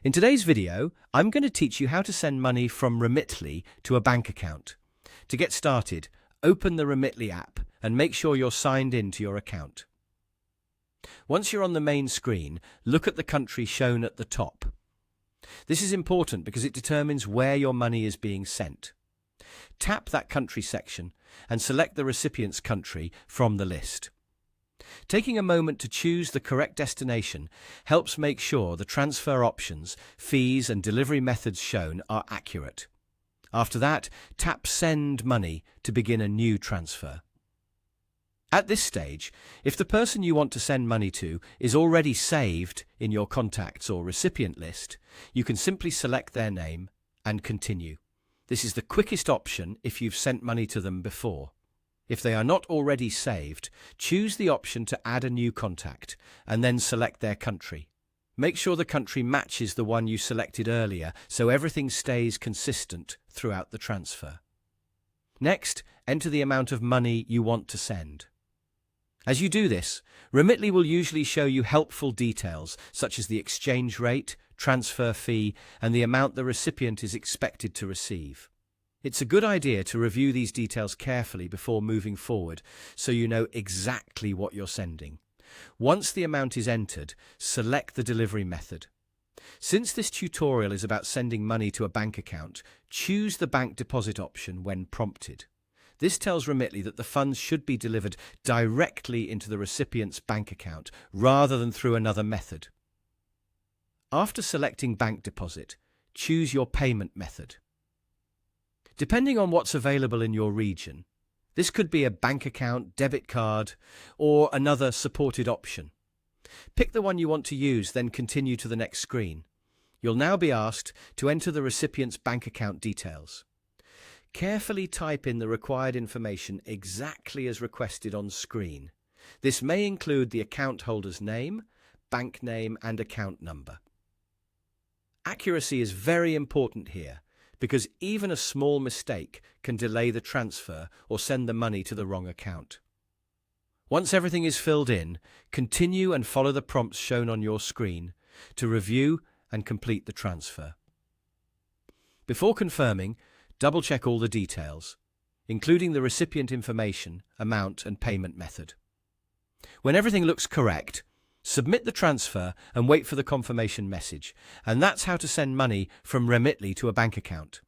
In today's video, I'm going to teach you how to send money from Remitly to a bank account. To get started, open the Remitly app and make sure you're signed in to your account. Once you're on the main screen, look at the country shown at the top. This is important because it determines where your money is being sent. Tap that country section and select the recipient's country from the list. Taking a moment to choose the correct destination helps make sure the transfer options, fees and delivery methods shown are accurate. After that, tap Send Money to begin a new transfer. At this stage, if the person you want to send money to is already saved in your contacts or recipient list, you can simply select their name and continue. This is the quickest option if you've sent money to them before. If they are not already saved, choose the option to add a new contact and then select their country. Make sure the country matches the one you selected earlier so everything stays consistent throughout the transfer. Next, enter the amount of money you want to send. As you do this, Remitly will usually show you helpful details such as the exchange rate, transfer fee, and the amount the recipient is expected to receive. It's a good idea to review these details carefully before moving forward so you know exactly what you're sending. Once the amount is entered, select the delivery method. Since this tutorial is about sending money to a bank account, choose the bank deposit option when prompted. This tells Remitly that the funds should be delivered directly into the recipient's bank account rather than through another method. After selecting bank deposit, choose your payment method. Depending on what's available in your region, this could be a bank account, debit card, or another supported option. Pick the one you want to use, then continue to the next screen. You'll now be asked to enter the recipient's bank account details. Carefully type in the required information exactly as requested on screen. This may include the account holder's name, bank name, and account number. Accuracy is very important here, because even a small mistake can delay the transfer or send the money to the wrong account. Once everything is filled in, continue and follow the prompts shown on your screen to review and complete the transfer. Before confirming, double-check all the details, including the recipient information, amount, and payment method. When everything looks correct, submit the transfer and wait for the confirmation message. And that's how to send money from Remitly to a bank account.